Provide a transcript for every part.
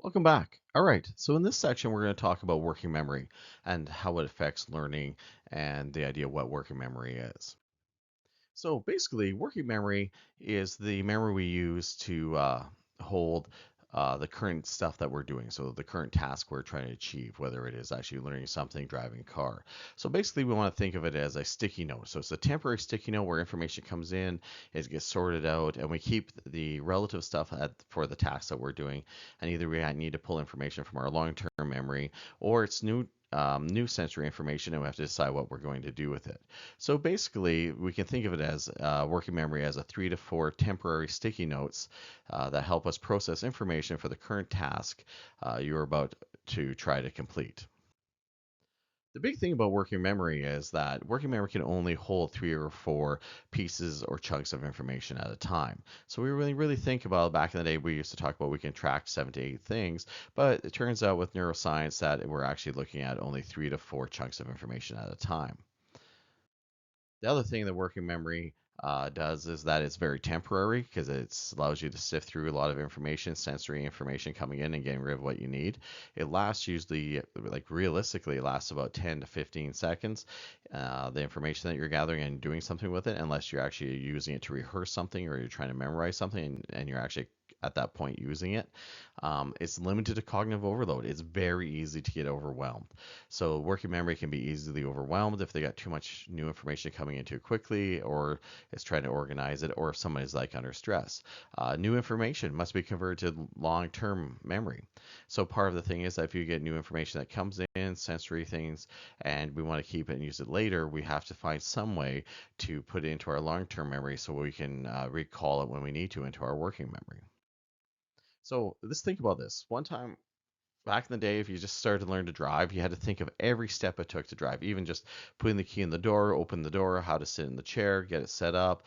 Welcome back. All right, so in this section, we're going to talk about working memory and how it affects learning and the idea of what working memory is. So basically, working memory is the memory we use to hold the current stuff that we're doing. So the current task we're trying to achieve, whether it is actually learning something, driving a car. So basically, we want to think of it as a sticky note. So it's a temporary sticky note where information comes in, it gets sorted out, and we keep the relative stuff for the task that we're doing. And either we need to pull information from our long-term memory, or it's new sensory information, and we have to decide what we're going to do with it. So basically, we can think of it as working memory as a 3 to 4 temporary sticky notes that help us process information for the current task you're about to try to complete. The big thing about working memory is that working memory can only hold 3 or 4 pieces or chunks of information at a time. So we really think about back in the day, we used to talk about we can track 7 to 8 things, but it turns out with neuroscience that we're actually looking at only 3 to 4 chunks of information at a time. The other thing that working memory does is that it's very temporary because it allows you to sift through a lot of information, sensory information coming in and getting rid of what you need. It lasts usually, like realistically, it lasts about 10 to 15 seconds. The information that you're gathering and doing something with it, unless you're actually using it to rehearse something or you're trying to memorize something and you're actually at that point using it. It's limited to cognitive overload. It's very easy to get overwhelmed. So working memory can be easily overwhelmed if they got too much new information coming in too quickly, or is trying to organize it, or if someone is like under stress. New information must be converted to long-term memory. So part of the thing is that if you get new information that comes in, sensory things, and we want to keep it and use it later, we have to find some way to put it into our long-term memory so we can recall it when we need to into our working memory. So let's think about this. One time back in the day, if you just started to learn to drive, you had to think of every step it took to drive, even just putting the key in the door, open the door, how to sit in the chair, get it set up.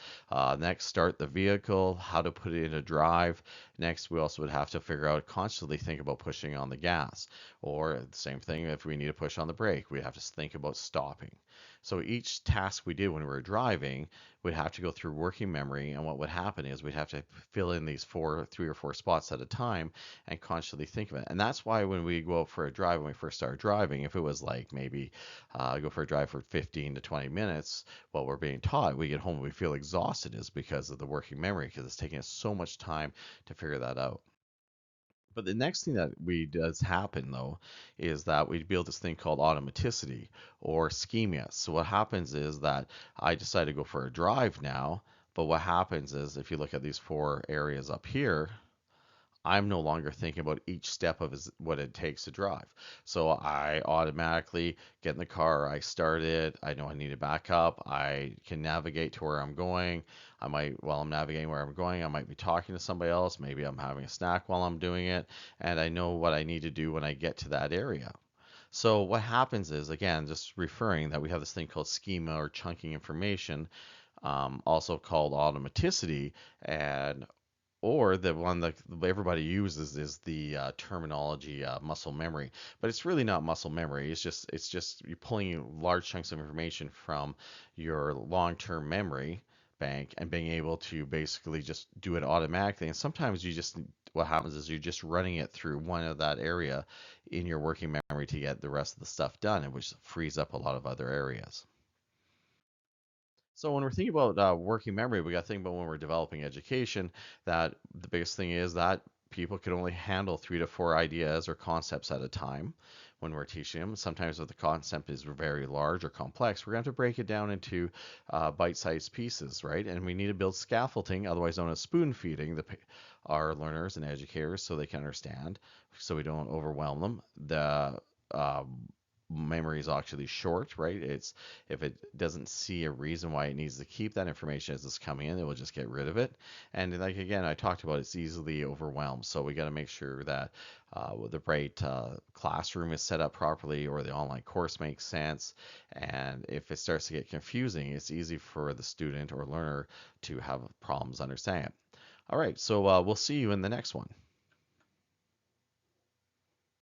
Next, start the vehicle, how to put it into drive. Next, we also would have to figure out, constantly think about pushing on the gas. Or the same thing, if we need to push on the brake, we have to think about stopping. So each task we did when we were driving would have to go through working memory, and what would happen is we'd have to fill in these 3 or 4 spots at a time and constantly think of it. And that's why when we go out for a drive, when we first start driving, if it was like maybe go for a drive for 15 to 20 minutes while we're being taught, we get home and we feel exhausted is because of the working memory, because it's taking us so much time to figure that out. But the next thing that we does happen though is that we build this thing called automaticity or schemia. So what happens is that I decide to go for a drive now, but what happens is if you look at these 4 areas up here, I'm no longer thinking about each step of what it takes to drive. So I automatically get in the car, I start it, I know I need to back up, I can navigate to where I'm going. While I'm navigating where I'm going, I might be talking to somebody else, maybe I'm having a snack while I'm doing it, and I know what I need to do when I get to that area. So what happens is, again, just referring that we have this thing called schema or chunking information, also called automaticity, and or the one that everybody uses is the terminology muscle memory, but it's really not muscle memory. It's just you're pulling large chunks of information from your long-term memory bank and being able to basically just do it automatically. And sometimes what happens is you're just running it through one of that area in your working memory to get the rest of the stuff done, and which frees up a lot of other areas. So when we're thinking about working memory, we got to think about when we're developing education that the biggest thing is that people can only handle 3 to 4 ideas or concepts at a time when we're teaching them. Sometimes if the concept is very large or complex, we're going to have to break it down into bite-sized pieces, right? And we need to build scaffolding, otherwise known as spoon feeding, our learners and educators so they can understand, so we don't overwhelm them. The memory is actually short, right? It's if it doesn't see a reason why it needs to keep that information as it's coming in, it will just get rid of it. And like again, I talked about it's easily overwhelmed, so we got to make sure that the right classroom is set up properly, or the online course makes sense. And if it starts to get confusing, it's easy for the student or learner to have problems understanding it. All right, so we'll see you in the next one.